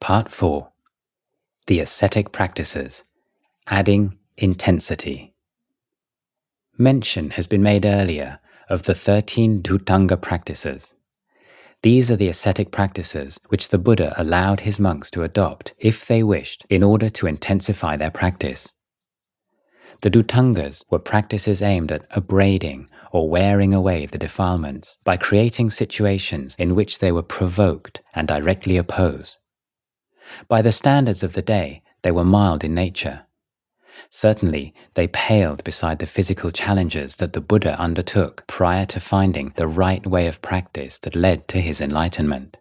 Part 4. The Ascetic Practices, Adding Intensity. Mention has been made earlier of the 13 dhutaṅga practices. These are the ascetic practices which the Buddha allowed his monks to adopt if they wished in order to intensify their practice. The dhutaṅgas were practices aimed at abrading or wearing away the defilements by creating situations in which they were provoked and directly oppose. By the standards of the day, they were mild in nature. Certainly, they paled beside the physical challenges that the Buddha undertook prior to finding the right way of practice that led to his enlightenment.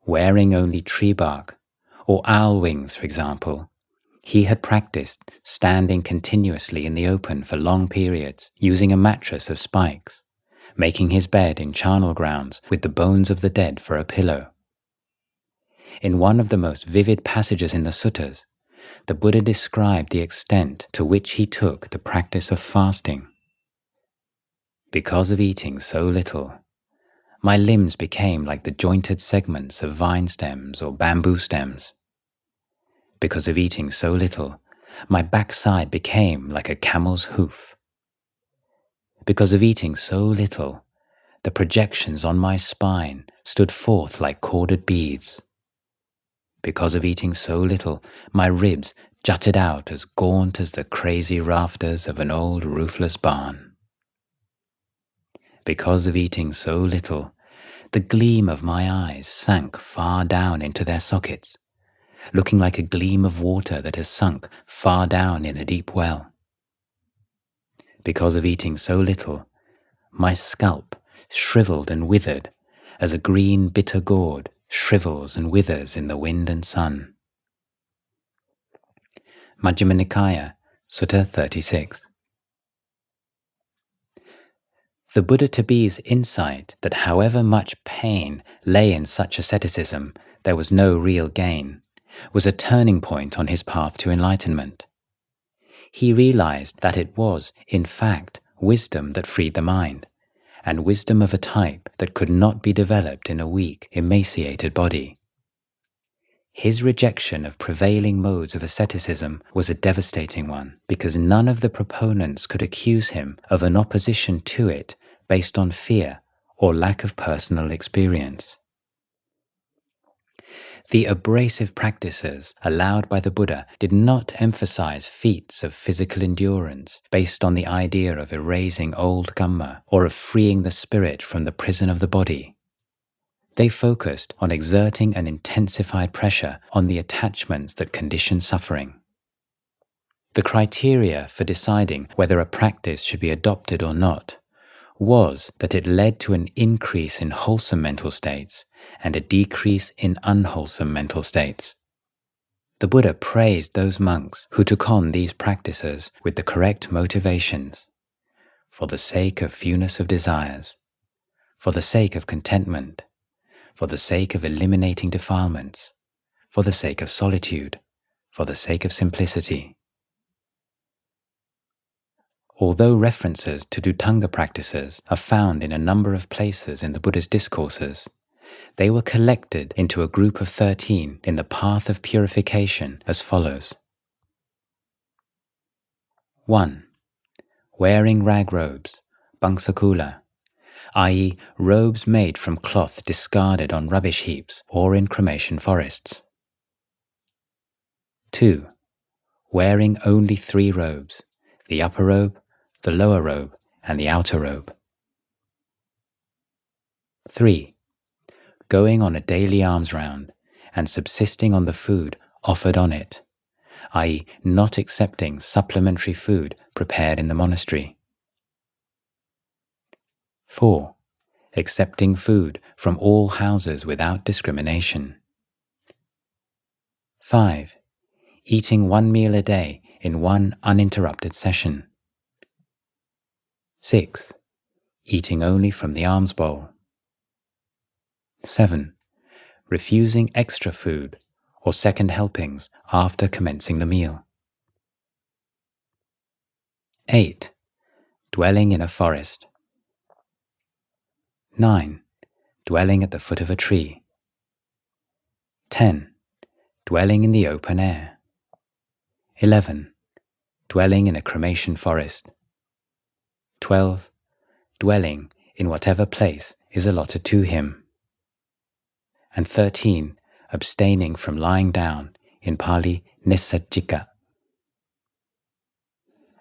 Wearing only tree bark, or owl wings, for example, he had practiced standing continuously in the open for long periods, using a mattress of spikes, making his bed in charnel grounds with the bones of the dead for a pillow. In one of the most vivid passages in the Suttas, the Buddha described the extent to which he took the practice of fasting. Because of eating so little, my limbs became like the jointed segments of vine stems or bamboo stems. Because of eating so little, my backside became like a camel's hoof. Because of eating so little, the projections on my spine stood forth like corded beads. Because of eating so little, my ribs jutted out as gaunt as the crazy rafters of an old roofless barn. Because of eating so little, the gleam of my eyes sank far down into their sockets, looking like a gleam of water that has sunk far down in a deep well. Because of eating so little, my scalp shriveled and withered as a green bitter gourd shrivels and withers in the wind and sun. Majjhima Nikaya, Sutta 36. The Buddha to be's insight that however much pain lay in such asceticism, there was no real gain, was a turning point on his path to enlightenment. He realized that it was, in fact, wisdom that freed the mind, and wisdom of a type that could not be developed in a weak, emaciated body. His rejection of prevailing modes of asceticism was a devastating one, because none of the proponents could accuse him of an opposition to it based on fear or lack of personal experience. The abrasive practices allowed by the Buddha did not emphasize feats of physical endurance based on the idea of erasing old Dhamma or of freeing the spirit from the prison of the body. They focused on exerting an intensified pressure on the attachments that condition suffering. The criteria for deciding whether a practice should be adopted or not was that it led to an increase in wholesome mental states and a decrease in unwholesome mental states. The Buddha praised those monks who took on these practices with the correct motivations, for the sake of fewness of desires, for the sake of contentment, for the sake of eliminating defilements, for the sake of solitude, for the sake of simplicity. Although references to dhutaṅga practices are found in a number of places in the Buddha's discourses, they were collected into a group of 13 in the path of purification as follows. 1. Wearing rag robes, bangsakula, i.e. robes made from cloth discarded on rubbish heaps or in cremation forests. 2. Wearing only 3 robes, the upper robe, the lower robe, and the outer robe. 3. Going on a daily alms round and subsisting on the food offered on it, i.e. not accepting supplementary food prepared in the monastery. 4. Accepting food from all houses without discrimination. 5. Eating 1 meal a day in 1 uninterrupted session. 6. Eating only from the alms bowl. 7. Refusing extra food or second helpings after commencing the meal. 8. Dwelling in a forest. 9. Dwelling at the foot of a tree. 10. Dwelling in the open air. 11. Dwelling in a cremation forest. 12. Dwelling in whatever place is allotted to him. And 13. Abstaining from lying down, in Pali, nissajjika.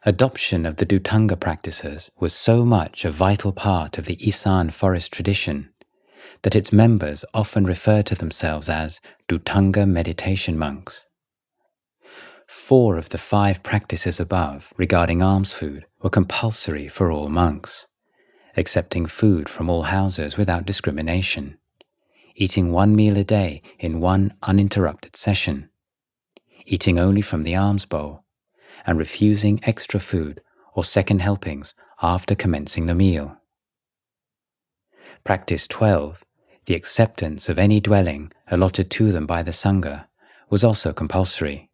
Adoption of the dhutaṅga practices was so much a vital part of the Isan forest tradition that its members often refer to themselves as dhutaṅga meditation monks. 4 of the 5 practices above regarding alms food were compulsory for all monks, accepting food from all houses without discrimination, eating 1 meal a day in 1 uninterrupted session, eating only from the alms bowl, and refusing extra food or second helpings after commencing the meal. Practice 12, the acceptance of any dwelling allotted to them by the Sangha, was also compulsory.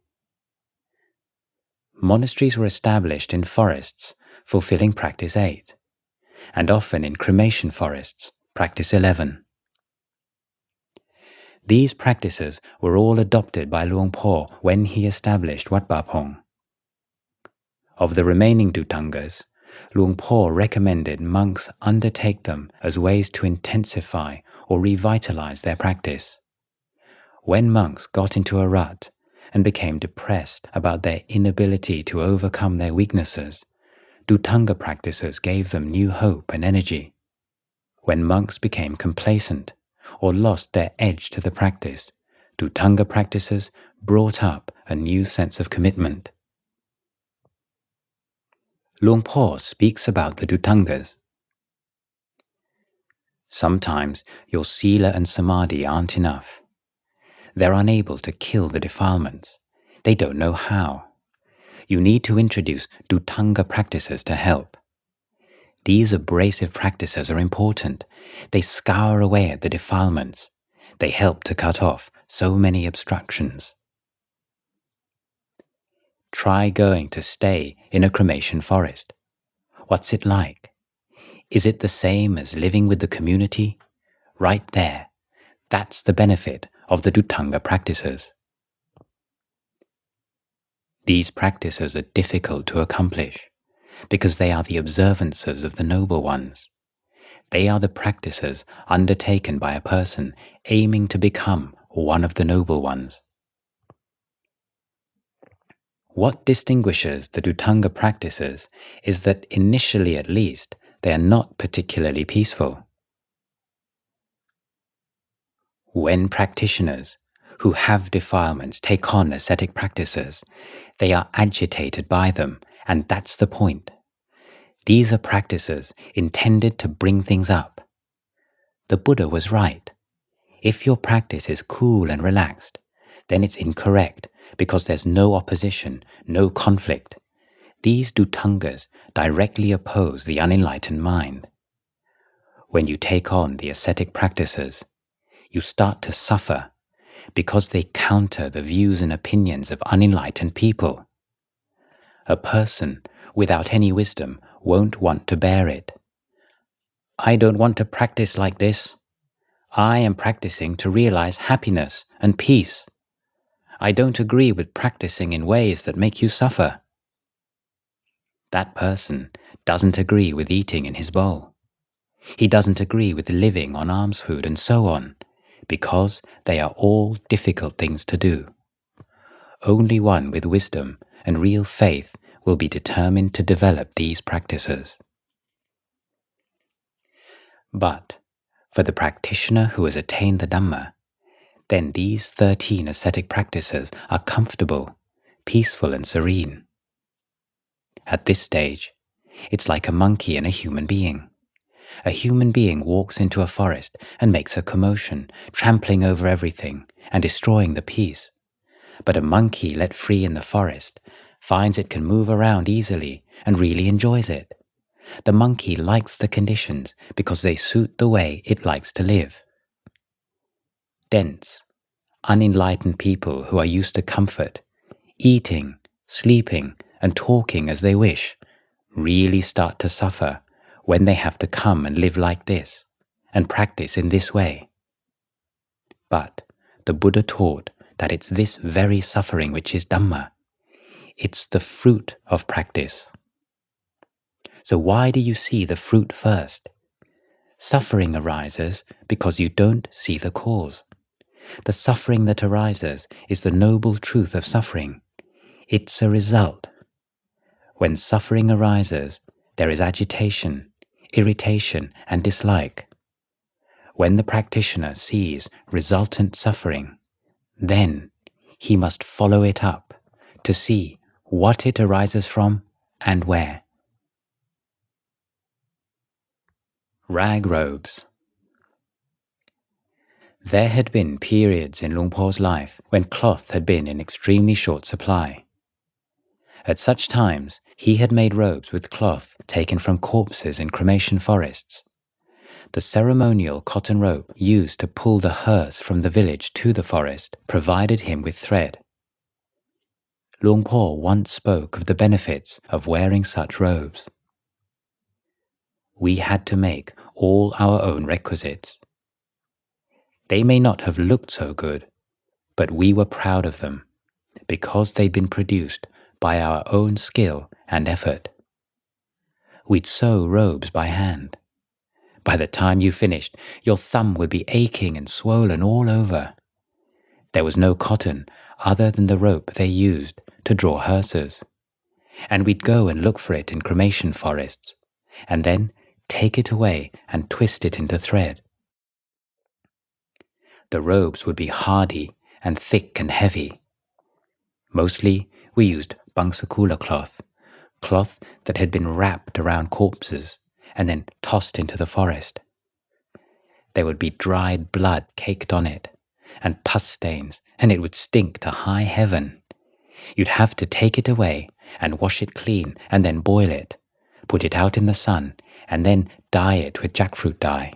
Monasteries were established in forests, fulfilling Practice 8, and often in cremation forests, Practice 11. These practices were all adopted by Luang when he established Wat Ba Pong. Of the remaining dhutaṅgas, Luang recommended monks undertake them as ways to intensify or revitalize their practice. When monks got into a rut and became depressed about their inability to overcome their weaknesses, dhutaṅga practices gave them new hope and energy. When monks became complacent or lost their edge to the practice, dhutaṅga practices brought up a new sense of commitment. Luang speaks about the dhutaṅgas. Sometimes your sila and samadhi aren't enough. They're unable to kill the defilements. They don't know how. You need to introduce dhutaṅga practices to help. These abrasive practices are important. They scour away at the defilements. They help to cut off so many obstructions. Try going to stay in a cremation forest. What's it like? Is it the same as living with the community? Right there. That's the benefit of the dhutaṅga practices. These practices are difficult to accomplish because they are the observances of the noble ones. They are the practices undertaken by a person aiming to become one of the noble ones. What distinguishes the dhutaṅga practices is that initially at least they are not particularly peaceful. When practitioners who have defilements take on ascetic practices, they are agitated by them, and that's the point. These are practices intended to bring things up. The Buddha was right. If your practice is cool and relaxed, then it's incorrect because there's no opposition, no conflict. These dhutaṅgas directly oppose the unenlightened mind. When you take on the ascetic practices, you start to suffer because they counter the views and opinions of unenlightened people. A person without any wisdom won't want to bear it. I don't want to practice like this. I am practicing to realize happiness and peace. I don't agree with practicing in ways that make you suffer. That person doesn't agree with eating in his bowl. He doesn't agree with living on alms food and so on, because they are all difficult things to do. Only one with wisdom and real faith will be determined to develop these practices. But for the practitioner who has attained the Dhamma, then these 13 ascetic practices are comfortable, peaceful and serene. At this stage, it's like a monkey and a human being. A human being walks into a forest and makes a commotion, trampling over everything and destroying the peace. But a monkey let free in the forest finds it can move around easily and really enjoys it. The monkey likes the conditions because they suit the way it likes to live. Dense, unenlightened people who are used to comfort, eating, sleeping, and talking as they wish, really start to suffer when they have to come and live like this and practice in this way. But the Buddha taught that it's this very suffering which is Dhamma. It's the fruit of practice. So why do you see the fruit first? Suffering arises because you don't see the cause. The suffering that arises is the noble truth of suffering. It's a result. When suffering arises, there is agitation, irritation, and dislike. When the practitioner sees resultant suffering, then he must follow it up to see what it arises from and where. Rag robes. There had been periods in Luang Por's life when cloth had been in extremely short supply. At such times, he had made robes with cloth taken from corpses in cremation forests. The ceremonial cotton rope used to pull the hearse from the village to the forest provided him with thread. Luang Por once spoke of the benefits of wearing such robes. We had to make all our own requisites. They may not have looked so good, but we were proud of them, because they'd been produced by our own skill and effort. We'd sew robes by hand. By the time you finished, your thumb would be aching and swollen all over. There was no cotton other than the rope they used to draw hearses, and we'd go and look for it in cremation forests, and then take it away and twist it into thread. The robes would be hardy and thick and heavy. Mostly we used bangsakula cloth that had been wrapped around corpses and then tossed into the forest. There would be dried blood caked on it, and pus stains, and it would stink to high heaven. You'd have to take it away and wash it clean and then boil it, put it out in the sun, and then dye it with jackfruit dye.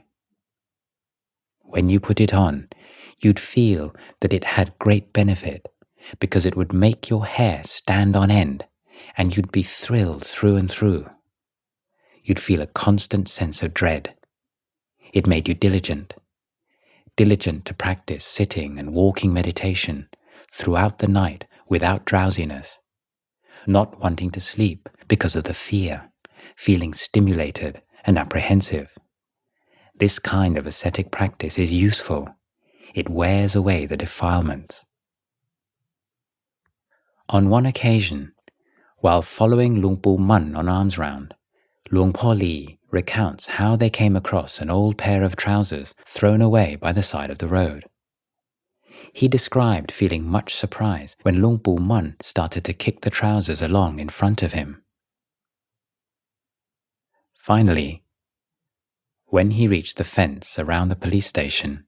When you put it on, you'd feel that it had great benefit, because it would make your hair stand on end, and you'd be thrilled through and through. You'd feel a constant sense of dread. It made you diligent to practice sitting and walking meditation throughout the night without drowsiness, not wanting to sleep because of the fear, feeling stimulated and apprehensive. This kind of ascetic practice is useful. It wears away the defilements. On one occasion, while following Luang Pu Mun on alms round, Luang Por Li recounts how they came across an old pair of trousers thrown away by the side of the road. He described feeling much surprise when Luang Pu Mun started to kick the trousers along in front of him. Finally, when he reached the fence around the police station,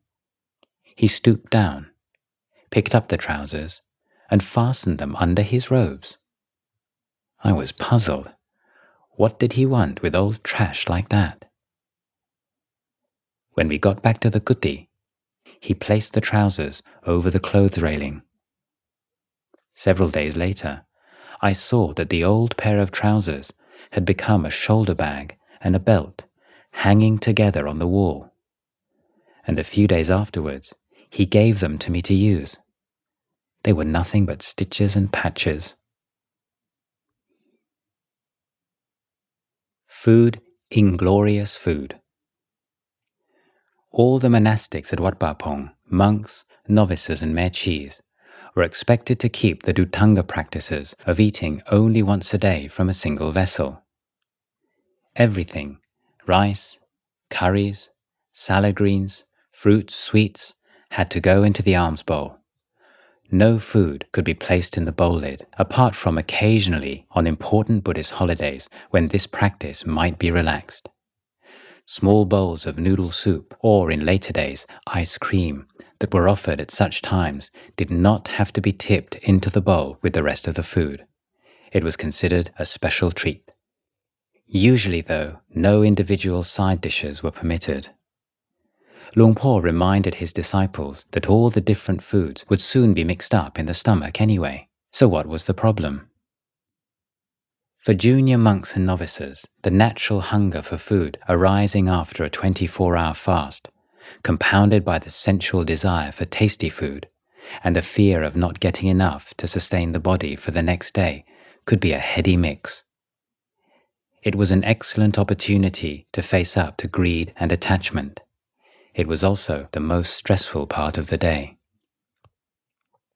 he stooped down, picked up the trousers, and fastened them under his robes. I was puzzled. What did he want with old trash like that? When we got back to the kuti, he placed the trousers over the clothes railing. Several days later, I saw that the old pair of trousers had become a shoulder bag and a belt hanging together on the wall. And a few days afterwards, he gave them to me to use. They were nothing but stitches and patches. Food, inglorious food. All the monastics at Wat Pa Pong, monks, novices and mechis, were expected to keep the dhutaṅga practices of eating only once a day from a single vessel. Everything, rice, curries, salad greens, fruits, sweets, had to go into the alms bowl. No food could be placed in the bowl lid, apart from occasionally on important Buddhist holidays when this practice might be relaxed. Small bowls of noodle soup, or in later days, ice cream, that were offered at such times did not have to be tipped into the bowl with the rest of the food. It was considered a special treat. Usually, though, no individual side dishes were permitted. Luang Por reminded his disciples that all the different foods would soon be mixed up in the stomach anyway, so what was the problem? For junior monks and novices, the natural hunger for food arising after a 24-hour fast, compounded by the sensual desire for tasty food, and a fear of not getting enough to sustain the body for the next day could be a heady mix. It was an excellent opportunity to face up to greed and attachment. It was also the most stressful part of the day.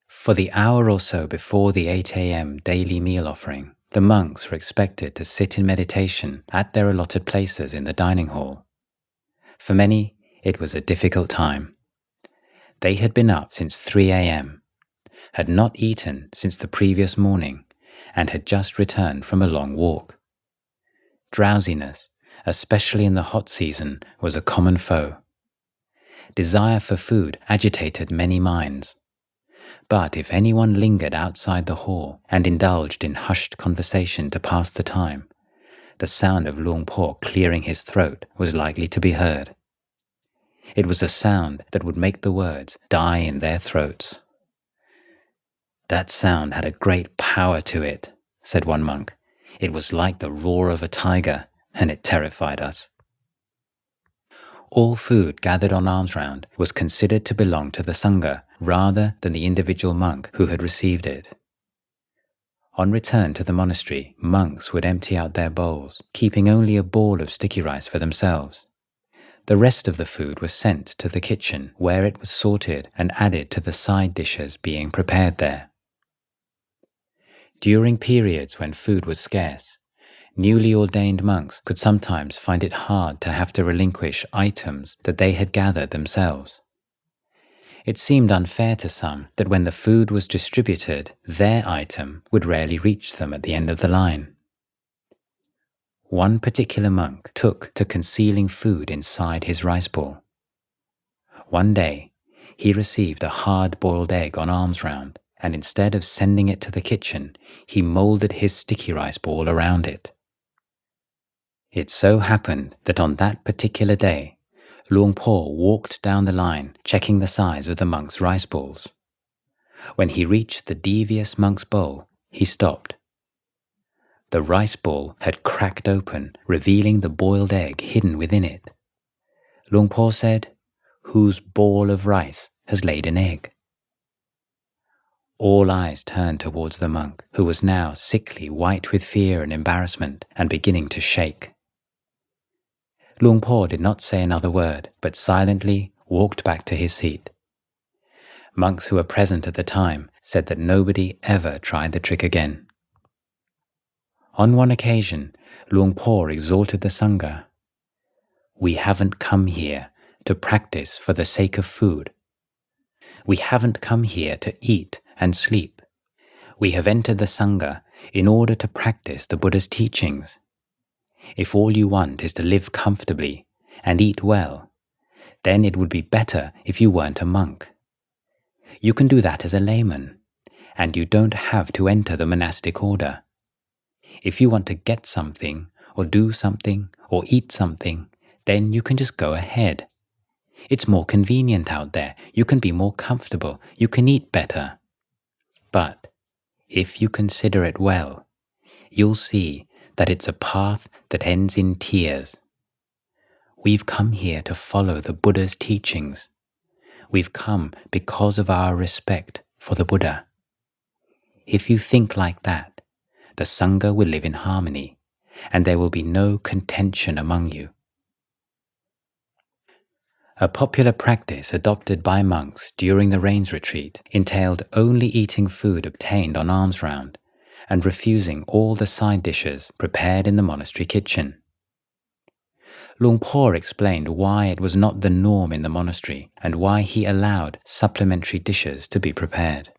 For the hour or so before the 8 a.m. daily meal offering, the monks were expected to sit in meditation at their allotted places in the dining hall. For many, it was a difficult time. They had been up since 3 a.m., had not eaten since the previous morning, and had just returned from a long walk. Drowsiness, especially in the hot season, was a common foe. Desire for food agitated many minds. But if anyone lingered outside the hall and indulged in hushed conversation to pass the time, the sound of Luang clearing his throat was likely to be heard. It was a sound that would make the words die in their throats. "That sound had a great power to it," said one monk. "It was like the roar of a tiger, and it terrified us." All food gathered on alms round was considered to belong to the Sangha rather than the individual monk who had received it. On return to the monastery, monks would empty out their bowls, keeping only a ball of sticky rice for themselves. The rest of the food was sent to the kitchen, where it was sorted and added to the side dishes being prepared there. During periods when food was scarce, newly ordained monks could sometimes find it hard to have to relinquish items that they had gathered themselves. It seemed unfair to some that when the food was distributed, their item would rarely reach them at the end of the line. One particular monk took to concealing food inside his rice ball. One day, he received a hard-boiled egg on alms round, and instead of sending it to the kitchen, he moulded his sticky rice ball around it. It so happened that on that particular day, Luang walked down the line, checking the size of the monk's rice balls. When he reached the devious monk's bowl, he stopped. The rice ball had cracked open, revealing the boiled egg hidden within it. Luang said, "Whose ball of rice has laid an egg?" All eyes turned towards the monk, who was now sickly white with fear and embarrassment and beginning to shake. Luang did not say another word, but silently walked back to his seat. Monks who were present at the time said that nobody ever tried the trick again. On one occasion, Luang exhorted the Sangha, "We haven't come here to practice for the sake of food. We haven't come here to eat and sleep. We have entered the Sangha in order to practice the Buddha's teachings. If all you want is to live comfortably and eat well, then it would be better if you weren't a monk. You can do that as a layman, and you don't have to enter the monastic order. If you want to get something, or do something, or eat something, then you can just go ahead. It's more convenient out there, you can be more comfortable, you can eat better. But if you consider it well, you'll see that it's a path that ends in tears. We've come here to follow the Buddha's teachings. We've come because of our respect for the Buddha. If you think like that, the Sangha will live in harmony, and there will be no contention among you." A popular practice adopted by monks during the rains retreat entailed only eating food obtained on alms round and refusing all the side dishes prepared in the monastery kitchen. Luang explained why it was not the norm in the monastery and why he allowed supplementary dishes to be prepared.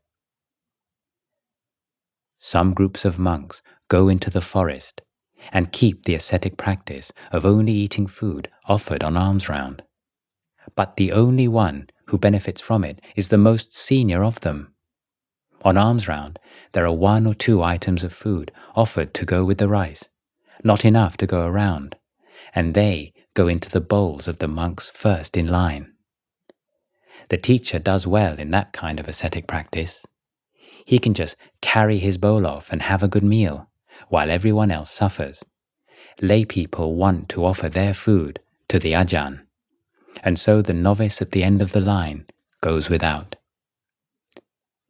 Some groups of monks go into the forest and keep the ascetic practice of only eating food offered on alms round. But the only one who benefits from it is the most senior of them. On alms round, there are 1 or 2 items of food offered to go with the rice, not enough to go around, and they go into the bowls of the monks first in line. The teacher does well in that kind of ascetic practice. He can just carry his bowl off and have a good meal, while everyone else suffers. Lay people want to offer their food to the Ajahn, and so the novice at the end of the line goes without.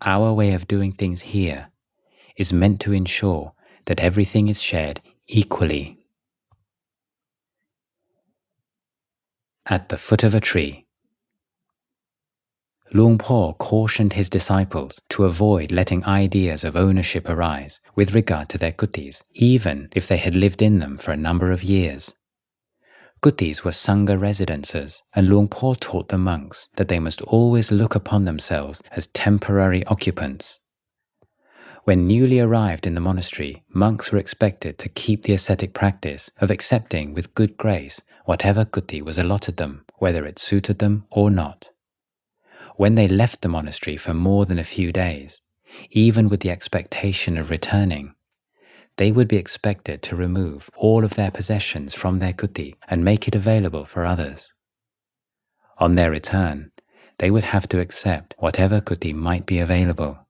our way of doing things here is meant to ensure that everything is shared equally. At the foot of a tree, Luang Por cautioned his disciples to avoid letting ideas of ownership arise with regard to their kutis, even if they had lived in them for a number of years. Kutis were Sangha residences, and Luang Por taught the monks that they must always look upon themselves as temporary occupants. When newly arrived in the monastery, monks were expected to keep the ascetic practice of accepting with good grace whatever kuti was allotted them, whether it suited them or not. When they left the monastery for more than a few days, even with the expectation of returning, they would be expected to remove all of their possessions from their kuti and make it available for others. On their return, they would have to accept whatever kuti might be available.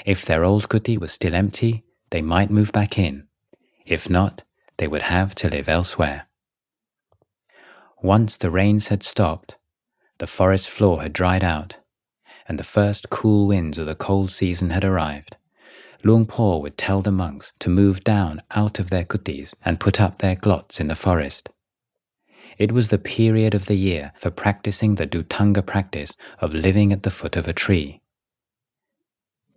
If their old kuti was still empty, they might move back in. If not, they would have to live elsewhere. Once the rains had stopped, the forest floor had dried out, and the first cool winds of the cold season had arrived, Luang Por would tell the monks to move down out of their kutis and put up their glots in the forest. It was the period of the year for practicing the dhutaṅga practice of living at the foot of a tree.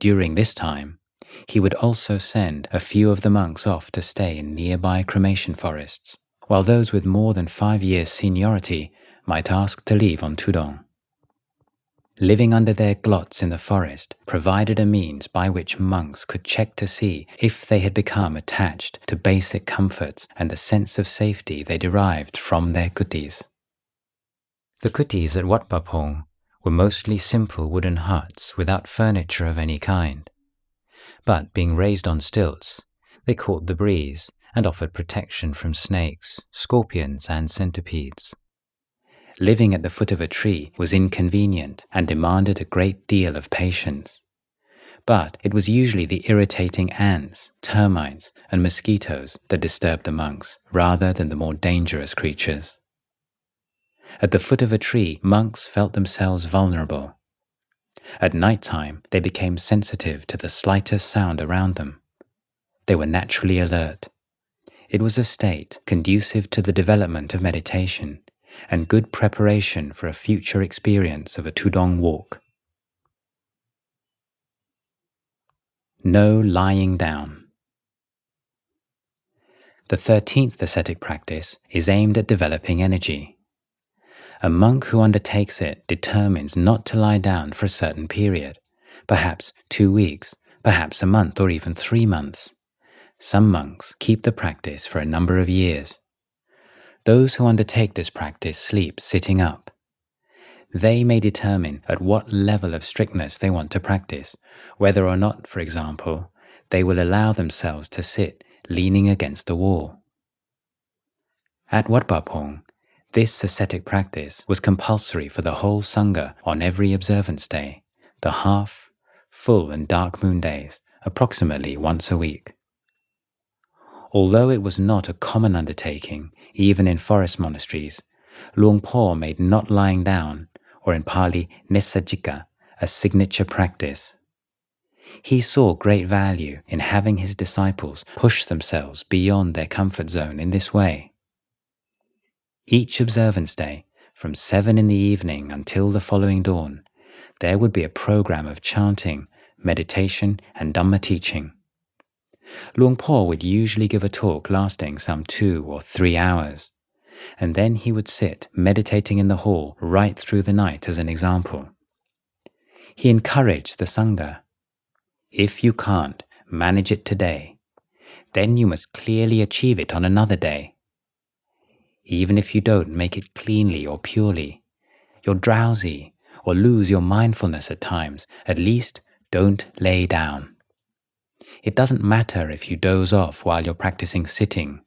During this time, he would also send a few of the monks off to stay in nearby cremation forests, while those with more than 5 years seniority might ask to leave on tudong. Living under their glots in the forest provided a means by which monks could check to see if they had become attached to basic comforts and the sense of safety they derived from their kutis. The kutis at Wat Bapong were mostly simple wooden huts without furniture of any kind. But being raised on stilts, they caught the breeze and offered protection from snakes, scorpions, and centipedes. Living at the foot of a tree was inconvenient and demanded a great deal of patience. But it was usually the irritating ants, termites, and mosquitoes that disturbed the monks, rather than the more dangerous creatures. At the foot of a tree, monks felt themselves vulnerable. At night time, they became sensitive to the slightest sound around them. They were naturally alert. It was a state conducive to the development of meditation and good preparation for a future experience of a tudong walk. No lying down. The 13th ascetic practice is aimed at developing energy. A monk who undertakes it determines not to lie down for a certain period, perhaps 2 weeks, perhaps a month, or even 3 months. Some monks keep the practice for a number of years. Those who undertake this practice sleep sitting up. They may determine at what level of strictness they want to practice, whether or not, for example, they will allow themselves to sit leaning against a wall. At Wat Bapong, this ascetic practice was compulsory for the whole Sangha on every observance day, the half, full and dark moon days, approximately once a week. Although it was not a common undertaking, even in forest monasteries, Luang Por made not lying down, or in Pali, Nessajika, a signature practice. He saw great value in having his disciples push themselves beyond their comfort zone in this way. Each observance day, from 7 in the evening until the following dawn, there would be a program of chanting, meditation, and Dhamma teaching. Luang Por would usually give a talk lasting some 2 or 3 hours, and then he would sit meditating in the hall right through the night as an example. He encouraged the Sangha. If you can't manage it today, then you must clearly achieve it on another day. Even if you don't make it cleanly or purely, you're drowsy or lose your mindfulness at times, at least don't lay down. It doesn't matter if you doze off while you're practicing sitting,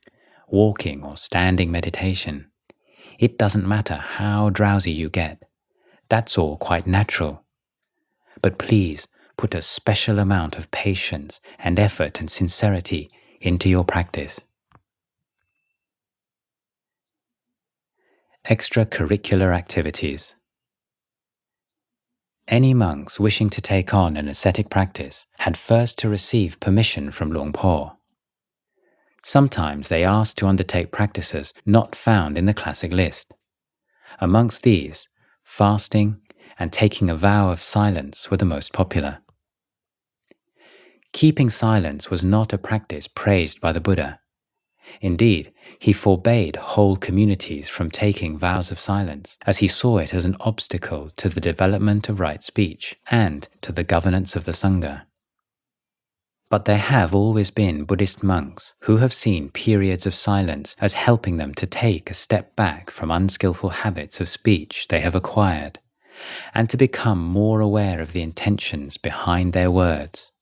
walking, or standing meditation. It doesn't matter how drowsy you get. That's all quite natural. But please put a special amount of patience and effort and sincerity into your practice. Extracurricular activities. any monks wishing to take on an ascetic practice had first to receive permission from Luang Por. Sometimes they asked to undertake practices not found in the classic list. Amongst these, fasting and taking a vow of silence were the most popular. Keeping silence was not a practice praised by the Buddha. Indeed, he forbade whole communities from taking vows of silence, as he saw it as an obstacle to the development of right speech and to the governance of the Sangha. But there have always been Buddhist monks who have seen periods of silence as helping them to take a step back from unskillful habits of speech they have acquired, and to become more aware of the intentions behind their words.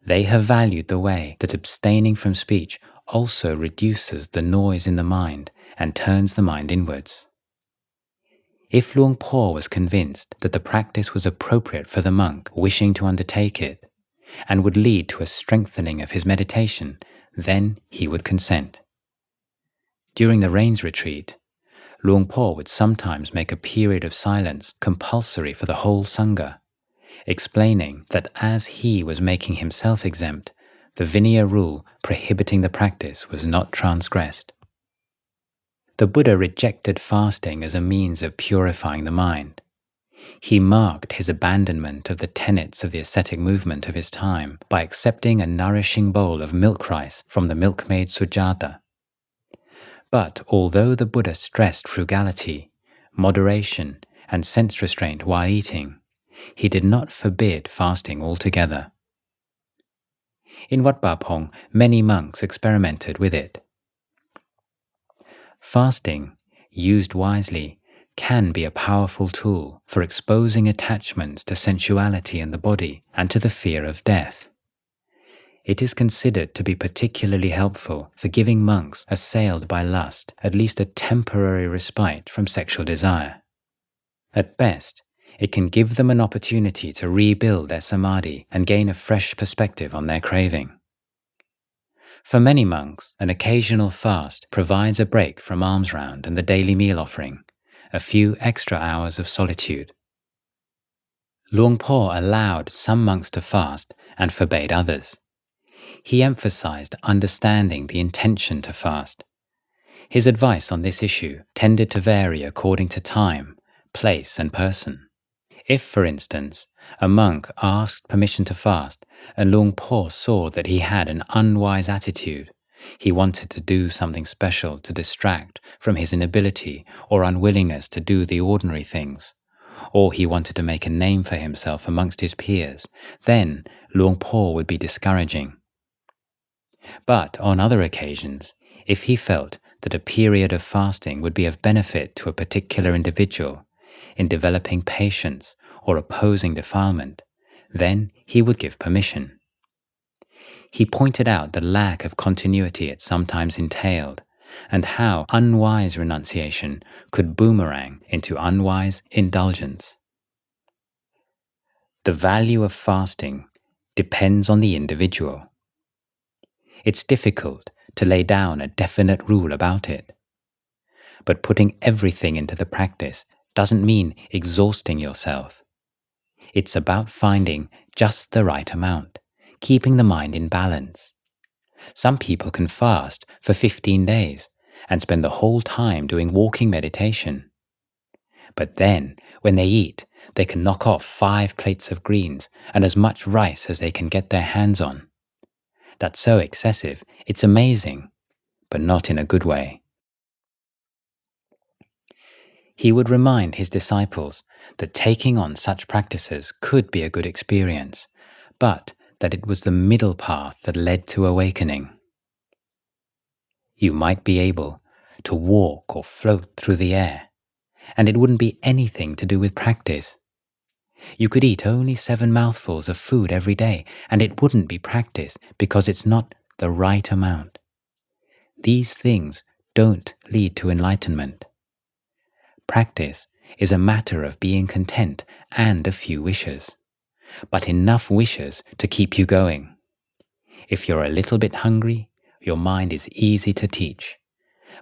They have valued the way that abstaining from speech also reduces the noise in the mind and turns the mind inwards. If Luang Por was convinced that the practice was appropriate for the monk wishing to undertake it, and would lead to a strengthening of his meditation, then he would consent. During the rains retreat, Luang Por would sometimes make a period of silence compulsory for the whole Sangha, explaining that as he was making himself exempt, the Vinaya rule prohibiting the practice was not transgressed. The Buddha rejected fasting as a means of purifying the mind. He marked his abandonment of the tenets of the ascetic movement of his time by accepting a nourishing bowl of milk rice from the milkmaid Sujata. But although the Buddha stressed frugality, moderation, and sense restraint while eating, he did not forbid fasting altogether. In Wat Pah Pong, many monks experimented with it. Fasting, used wisely, can be a powerful tool for exposing attachments to sensuality in the body and to the fear of death. It is considered to be particularly helpful for giving monks assailed by lust at least a temporary respite from sexual desire. At best, it can give them an opportunity to rebuild their samadhi and gain a fresh perspective on their craving. For many monks, an occasional fast provides a break from alms round and the daily meal offering, a few extra hours of solitude. Luang Por allowed some monks to fast and forbade others. He emphasized understanding the intention to fast. His advice on this issue tended to vary according to time, place, and person. If, for instance, a monk asked permission to fast and Luang Por saw that he had an unwise attitude, he wanted to do something special to distract from his inability or unwillingness to do the ordinary things, or he wanted to make a name for himself amongst his peers, then Luang Por would be discouraging. But on other occasions, if he felt that a period of fasting would be of benefit to a particular individual in developing patience or opposing defilement, then he would give permission. He pointed out the lack of continuity it sometimes entailed, and how unwise renunciation could boomerang into unwise indulgence. The value of fasting depends on the individual. It's difficult to lay down a definite rule about it. But putting everything into the practice doesn't mean exhausting yourself. It's about finding just the right amount, keeping the mind in balance. Some people can fast for 15 days and spend the whole time doing walking meditation. But then, when they eat, they can knock off 5 plates of greens and as much rice as they can get their hands on. That's so excessive, it's amazing, but not in a good way. He would remind his disciples that taking on such practices could be a good experience, but that it was the middle path that led to awakening. You might be able to walk or float through the air, and it wouldn't be anything to do with practice. You could eat only 7 mouthfuls of food every day, and it wouldn't be practice because it's not the right amount. These things don't lead to enlightenment. Practice is a matter of being content and a few wishes, but enough wishes to keep you going. If you're a little bit hungry, your mind is easy to teach.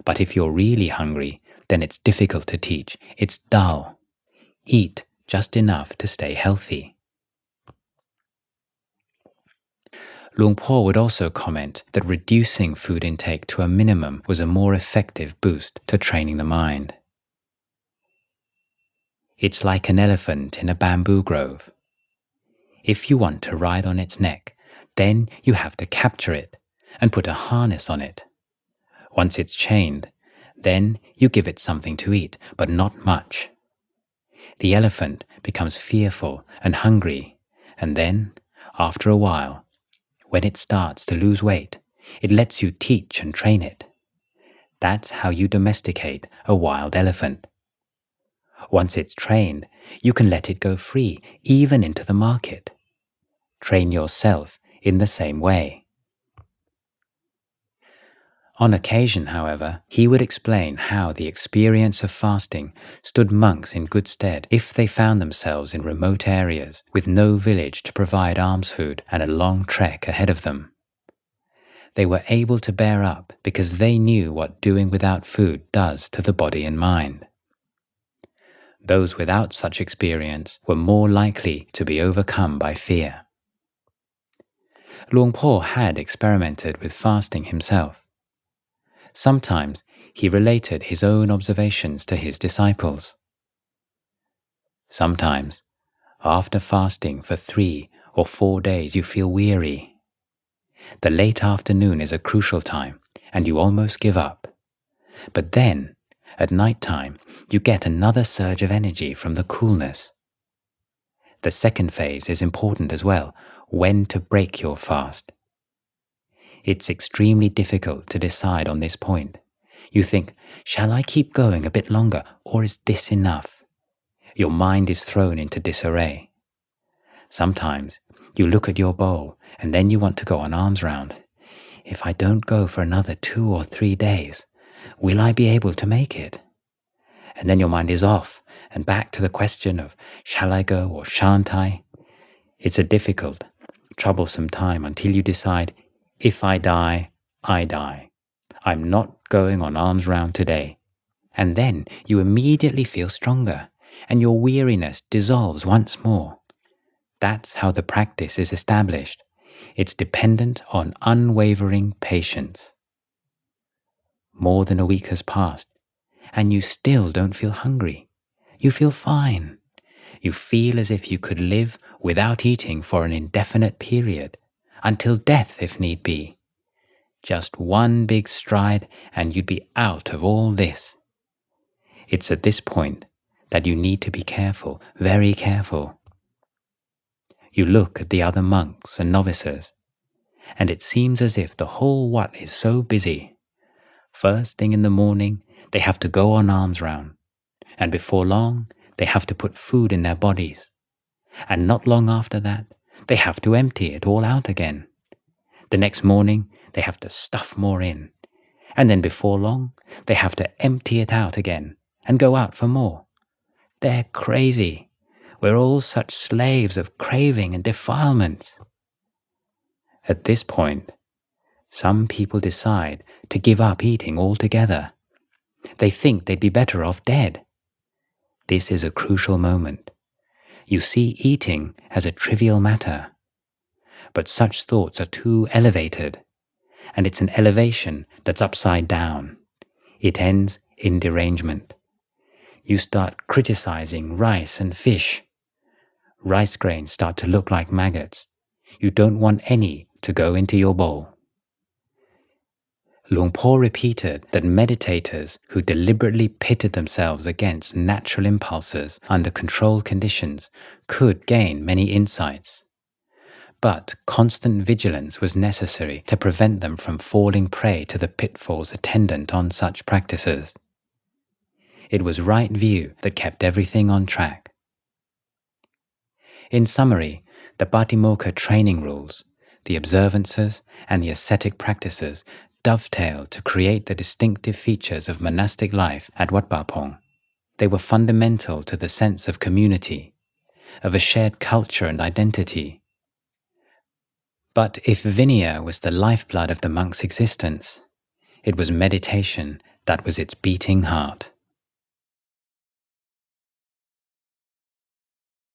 But if you're really hungry, then it's difficult to teach. It's dull. Eat just enough to stay healthy. Luang Por would also comment that reducing food intake to a minimum was a more effective boost to training the mind. It's like an elephant in a bamboo grove. If you want to ride on its neck, then you have to capture it and put a harness on it. Once it's chained, then you give it something to eat, but not much. The elephant becomes fearful and hungry, and then, after a while, when it starts to lose weight, it lets you teach and train it. That's how you domesticate a wild elephant. Once it's trained, you can let it go free, even into the market. Train yourself in the same way. On occasion, however, he would explain how the experience of fasting stood monks in good stead if they found themselves in remote areas with no village to provide alms food and a long trek ahead of them. They were able to bear up because they knew what doing without food does to the body and mind. Those without such experience were more likely to be overcome by fear. Luang Por had experimented with fasting himself. Sometimes he related his own observations to his disciples. Sometimes, after fasting for 3 or 4 days, you feel weary. The late afternoon is a crucial time, and you almost give up. But then, at night time, you get another surge of energy from the coolness. The second phase is important as well, when to break your fast. It's extremely difficult to decide on this point. You think, shall I keep going a bit longer, or is this enough? Your mind is thrown into disarray. Sometimes you look at your bowl and then you want to go on alms round. If I don't go for another 2 or 3 days, will I be able to make it? And then your mind is off and back to the question of, shall I go or shan't I? It's a difficult, troublesome time until you decide, if I die, I die. I'm not going on alms round today. And then you immediately feel stronger, and your weariness dissolves once more. That's how the practice is established. It's dependent on unwavering patience. More than a week has passed, and you still don't feel hungry. You feel fine. You feel as if you could live without eating for an indefinite period, until death if need be. Just one big stride and you'd be out of all this. It's at this point that you need to be careful, very careful. You look at the other monks and novices, and it seems as if the whole wat is so busy. First thing in the morning, they have to go on alms round, and before long, they have to put food in their bodies. And not long after that, they have to empty it all out again. The next morning, they have to stuff more in. And then before long, they have to empty it out again and go out for more. They're crazy. We're all such slaves of craving and defilements. At this point, some people decide to give up eating altogether. They think they'd be better off dead. This is a crucial moment. You see eating as a trivial matter. But such thoughts are too elevated, and it's an elevation that's upside down. It ends in derangement. You start criticizing rice and fish. Rice grains start to look like maggots. You don't want any to go into your bowl. Luang Por repeated that meditators who deliberately pitted themselves against natural impulses under controlled conditions could gain many insights. But constant vigilance was necessary to prevent them from falling prey to the pitfalls attendant on such practices. It was right view that kept everything on track. In summary, the Patimokkha training rules, the observances, and the ascetic practices dovetail to create the distinctive features of monastic life at Wat Pah Pong. They were fundamental to the sense of community, of a shared culture and identity. But if Vinaya was the lifeblood of the monk's existence, it was meditation that was its beating heart.